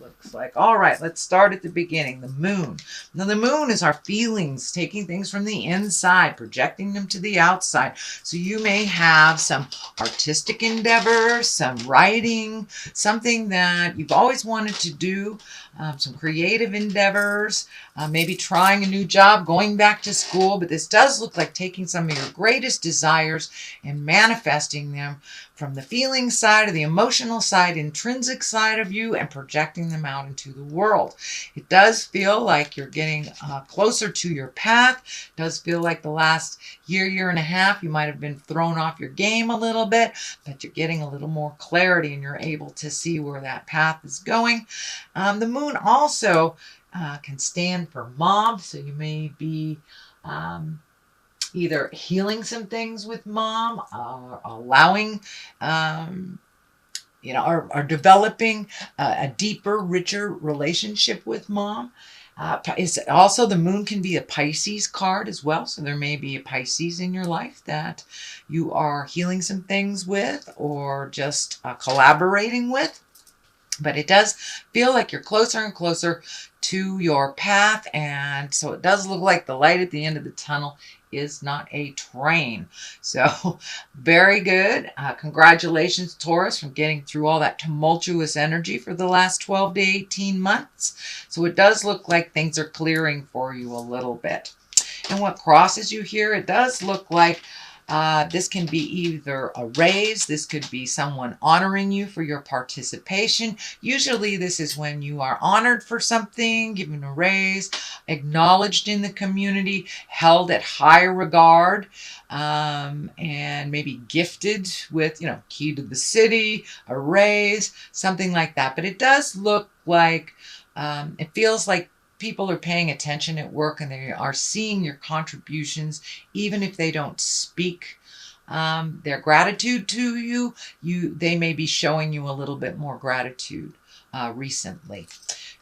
looks like. All right, let's start at the beginning. The moon. Now, the moon is our feelings, taking things from the inside, projecting them to the outside. So you may have some artistic endeavor, some writing, something that you've always wanted to do, some creative endeavors, maybe trying a new job, going back to school. But this does look like taking some of your greatest desires and manifesting them from the feeling side or the emotional side, intrinsic side of you, and projecting them out into the world. It does feel like you're getting closer to your path. It does feel like the last year and a half, you might have been thrown off your game a little bit, but you're getting a little more clarity and you're able to see where that path is going. The moon also can stand for mom, so you may be either healing some things with mom, or allowing, or developing a deeper, richer relationship with mom. Also, the moon can be a Pisces card as well. So there may be a Pisces in your life that you are healing some things with or just collaborating with. But it does feel like you're closer and closer to your path. And so it does look like the light at the end of the tunnel is not a train. So very good. Congratulations, Taurus, from getting through all that tumultuous energy for the last 12 to 18 months. So it does look like things are clearing for you a little bit. And what crosses you here, it does look like this can be either a raise, this could be someone honoring you for your participation. Usually this is when you are honored for something, given a raise, acknowledged in the community, held at high regard, and maybe gifted with, key to the city, a raise, something like that. But it does look like, it feels like people are paying attention at work and they are seeing your contributions, even if they don't speak their gratitude to you. They may be showing you a little bit more gratitude recently.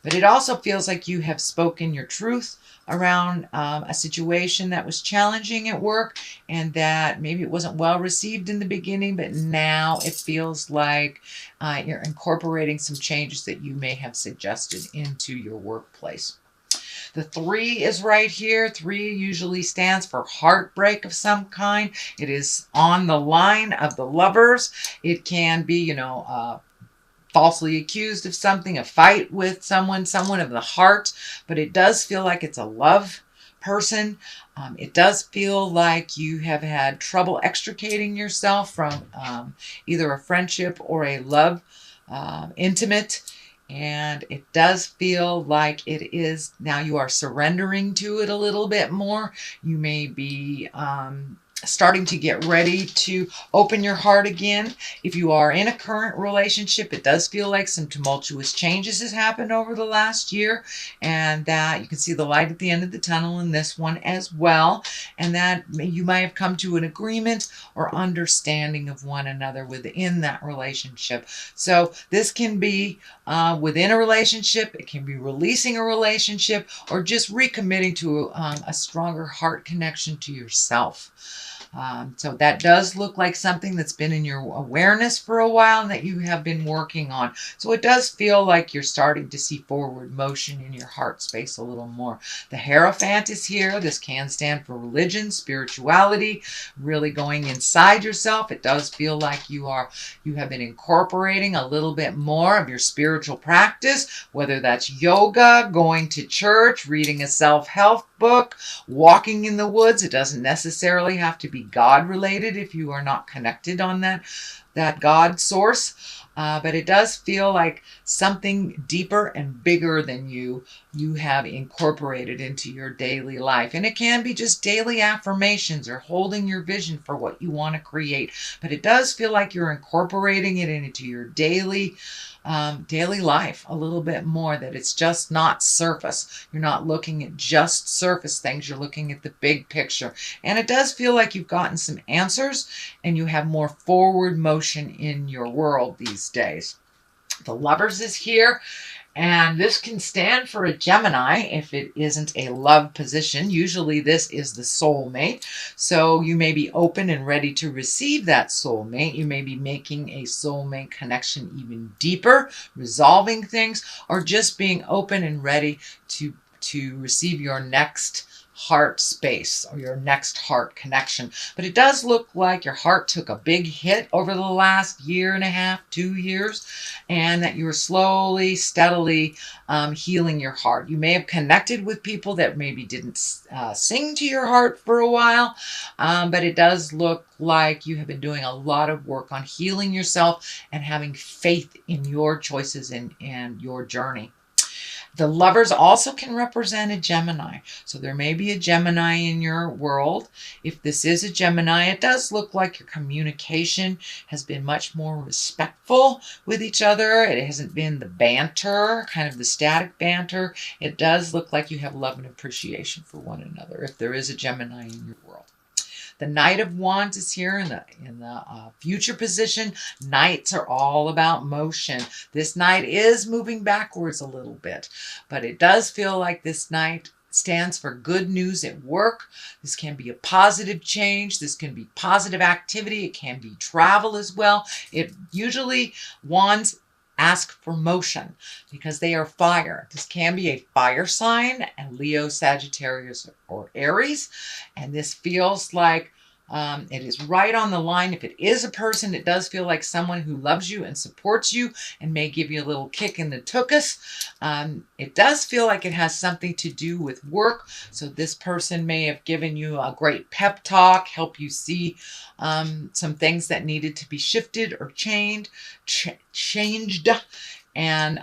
But it also feels like you have spoken your truth around a situation that was challenging at work and that maybe it wasn't well received in the beginning, but now it feels like you're incorporating some changes that you may have suggested into your workplace. The 3 is right here. 3 usually stands for heartbreak of some kind. It is on the line of the lovers. It can be, falsely accused of something, a fight with someone of the heart, but it does feel like it's a love person. It does feel like you have had trouble extricating yourself from either a friendship or a love, intimate. And it does feel like it is now you are surrendering to it a little bit more. You may be starting to get ready to open your heart again. If you are in a current relationship, it does feel like some tumultuous changes has happened over the last year, and that you can see the light at the end of the tunnel in this one as well, and that you might have come to an agreement or understanding of one another within that relationship. So this can be within a relationship, it can be releasing a relationship, or just recommitting to a stronger heart connection to yourself. So that does look like something that's been in your awareness for a while and that you have been working on. So it does feel like you're starting to see forward motion in your heart space a little more. The Hierophant is here. This can stand for religion, spirituality, really going inside yourself. It does feel like you have been incorporating a little bit more of your spiritual practice, whether that's yoga, going to church, reading a self-help book, walking in the woods. It doesn't necessarily have to be God related if you are not connected on that God source. But it does feel like something deeper and bigger than you have incorporated into your daily life. And it can be just daily affirmations or holding your vision for what you want to create. But it does feel like you're incorporating it into your daily life a little bit more, that it's just not surface. You're not looking at just surface things. You're looking at the big picture. And it does feel like you've gotten some answers and you have more forward motion in your world these days. The Lovers is here. And this can stand for a Gemini if it isn't a love position. Usually this is the soulmate. So you may be open and ready to receive that soulmate. You may be making a soulmate connection even deeper, resolving things, or just being open and ready to receive your next heart space or your next heart connection. But it does look like your heart took a big hit over the last year and a half, 2 years, and that you are slowly, steadily healing your heart. You may have connected with people that maybe didn't sing to your heart for a while, but it does look like you have been doing a lot of work on healing yourself and having faith in your choices and your journey. The lovers also can represent a Gemini. So there may be a Gemini in your world. If this is a Gemini, it does look like your communication has been much more respectful with each other. It hasn't been the banter, kind of the static banter. It does look like you have love and appreciation for one another if there is a Gemini in your world. The Knight of Wands is here in the future position. Knights are all about motion. This Knight is moving backwards a little bit, but it does feel like this Knight stands for good news at work. This can be a positive change. This can be positive activity. It can be travel as well. It usually, Wands ask for motion because they are fire. This can be a fire sign, and Leo, Sagittarius, or Aries. And this feels like it is right on the line. If it is a person, it does feel like someone who loves you and supports you and may give you a little kick in the tuchus. It does feel like it has something to do with work. So this person may have given you a great pep talk, help you see some things that needed to be shifted or changed. And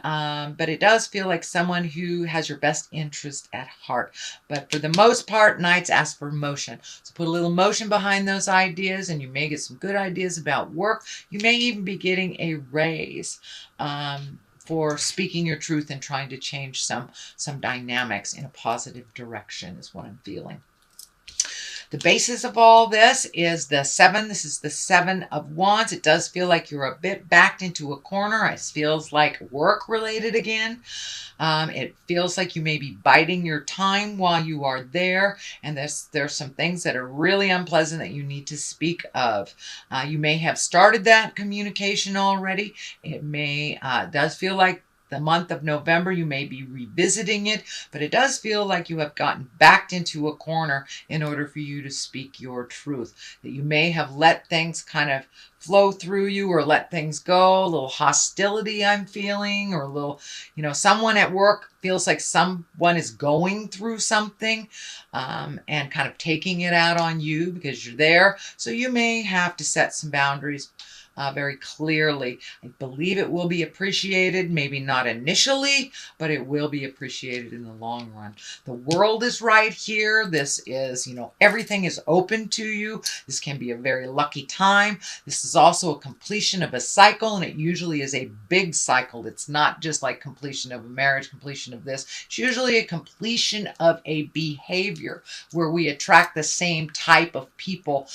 but it does feel like someone who has your best interest at heart. But for the most part, Knights ask for motion. So put a little motion behind those ideas, and you may get some good ideas about work. You may even be getting a raise for speaking your truth and trying to change some dynamics in a positive direction is what I'm feeling. The basis of all this is the 7. This is the 7 of Wands. It does feel like you're a bit backed into a corner. It feels like work related again. It feels like you may be biding your time while you are there. And there's some things that are really unpleasant that you need to speak of. You may have started that communication already. It may, does feel like the month of November, you may be revisiting it, but it does feel like you have gotten backed into a corner in order for you to speak your truth. That you may have let things kind of flow through you or let things go. A little hostility I'm feeling, or a little, someone at work feels like someone is going through something and kind of taking it out on you because you're there. So you may have to set some boundaries very clearly. I believe it will be appreciated, maybe not initially, but it will be appreciated in the long run. The world is right here. This is, everything is open to you. This can be a very lucky time. This is also a completion of a cycle, and it usually is a big cycle. It's not just like completion of a marriage, completion of this. It's usually a completion of a behavior where we attract the same type of people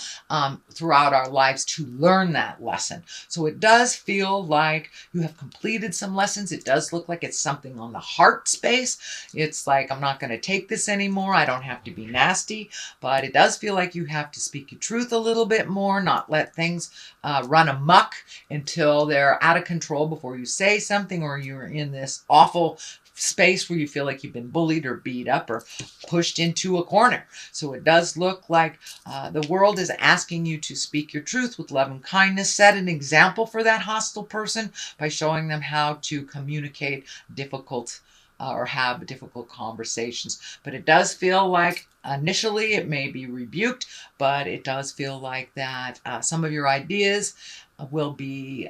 throughout our lives to learn that lesson. So it does feel like you have completed some lessons. It does look like it's something on the heart space. It's like, I'm not going to take this anymore. I don't have to be nasty, but it does feel like you have to speak your truth a little bit more, not let things run amok until they're out of control before you say something, or you're in this awful space where you feel like you've been bullied or beat up or pushed into a corner. So it does look like the world is asking you to speak your truth with love and kindness. Set an example for that hostile person by showing them how to communicate difficult or have difficult conversations. But it does feel like initially it may be rebuked, but it does feel like that some of your ideas will be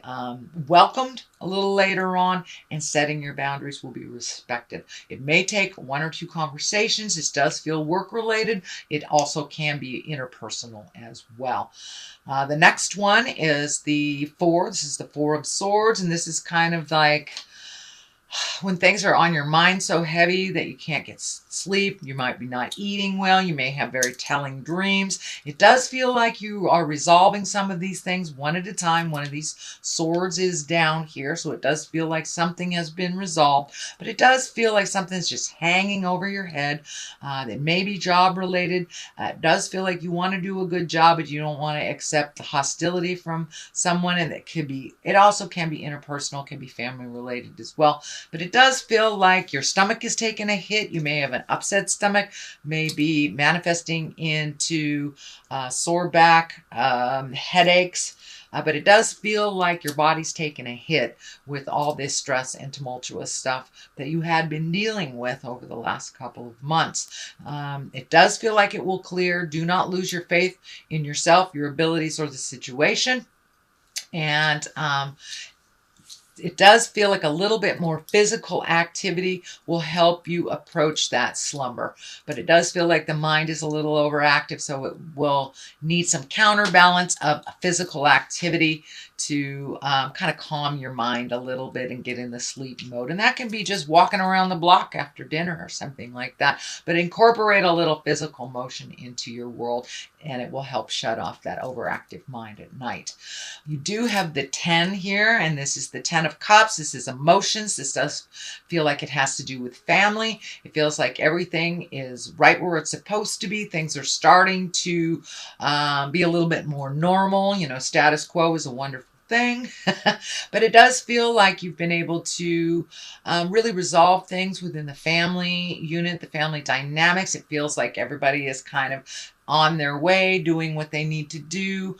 welcomed a little later on, and setting your boundaries will be respected. It may take 1 or 2 conversations. This does feel work related. It also can be interpersonal as well. The next one is the 4. This is the 4 of Swords, and this is kind of like When things are on your mind so heavy that you can't get sleep, you might be not eating well, you may have very telling dreams. It does feel like you are resolving some of these things one at a time. One of these swords is down here, so it does feel like something has been resolved, but it does feel like something's just hanging over your head that may be job related. It does feel like you want to do a good job, but you don't want to accept the hostility from someone, and it also can be interpersonal, can be family related as well. But it does feel like your stomach is taking a hit. You may have an upset stomach, may be manifesting into sore back, headaches. But it does feel like your body's taking a hit with all this stress and tumultuous stuff that you had been dealing with over the last couple of months. It does feel like it will clear. Do not lose your faith in yourself, your abilities, or the situation. And it does feel like a little bit more physical activity will help you approach that slumber. But it does feel like the mind is a little overactive, so it will need some counterbalance of physical activity to kind of calm your mind a little bit and get in the sleep mode. And that can be just walking around the block after dinner or something like that. But incorporate a little physical motion into your world, and it will help shut off that overactive mind at night. You do have the 10 here, and this is the 10 of Cups. This is emotions. This does feel like it has to do with family. It feels like everything is right where it's supposed to be. Things are starting to be a little bit more normal. You know, status quo is a wonderful thing. But it does feel like you've been able to really resolve things within the family unit, the family dynamics. It feels like everybody is kind of on their way, doing what they need to do,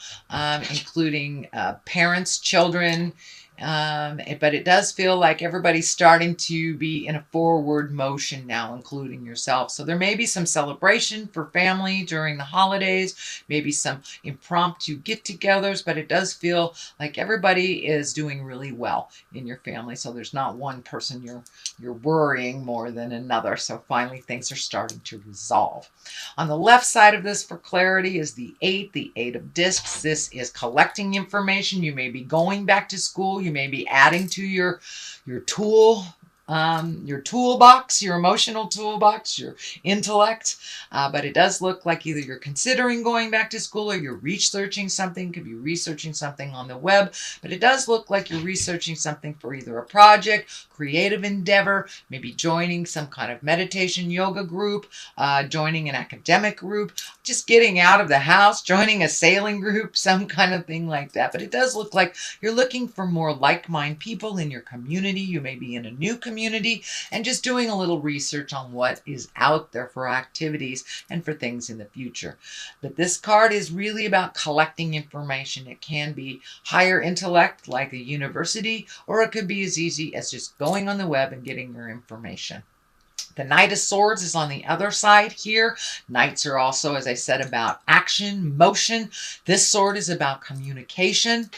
including parents, children. But it does feel like everybody's starting to be in a forward motion now, including yourself. So there may be some celebration for family during the holidays, maybe some impromptu get-togethers, but it does feel like everybody is doing really well in your family. So there's not one person you're worrying more than another. So finally things are starting to resolve. On the left side of this for clarity is the 8 of discs. This is collecting information. You may be going back to school. You may be adding to your toolbox, your emotional toolbox, your intellect. But it does look like either you're considering going back to school or you're researching something. Could be researching something on the web. But it does look like you're researching something for either a project, creative endeavor, maybe joining some kind of meditation yoga group, joining an academic group, just getting out of the house, joining a sailing group, some kind of thing like that. But it does look like you're looking for more like-minded people in your community. You may be in a new community and just doing a little research on what is out there for activities and for things in the future. But this card is really about collecting information. It can be higher intellect like a university, or it could be as easy as just going on the web and getting your information. The Knight of Swords is on the other side here. Knights are also, as I said, about action, motion. This sword is about communication.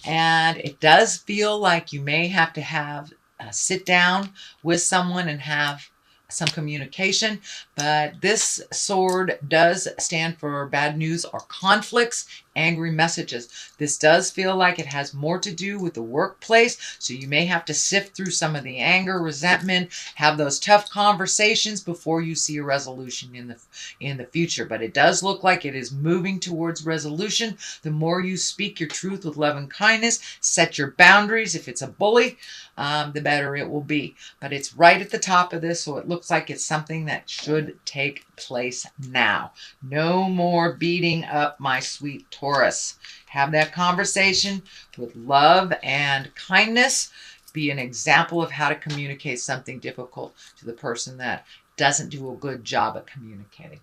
And it does feel like you may have to sit down with someone and have some communication, but this sword does stand for bad news or conflicts, angry messages. This does feel like it has more to do with the workplace, so you may have to sift through some of the anger, resentment, have those tough conversations before you see a resolution in the future. But it does look like it is moving towards resolution. The more you speak your truth with love and kindness, set your boundaries. If it's a bully, the better it will be. But it's right at the top of this, so it looks like it's something that should take place now. No more beating up my sweet Taurus. Have that conversation with love and kindness. Be an example of how to communicate something difficult to the person that doesn't do a good job at communicating.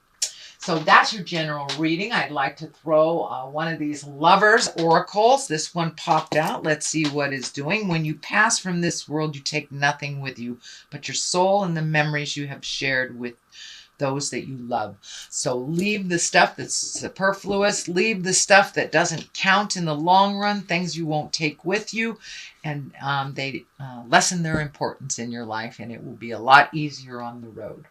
So that's your general reading. I'd like to throw one of these lovers oracles. This one popped out. Let's see what it's doing. When you pass from this world, you take nothing with you but your soul and the memories you have shared with those that you love. So leave the stuff that's superfluous. Leave the stuff that doesn't count in the long run, things you won't take with you. And they lessen their importance in your life, and it will be a lot easier on the road.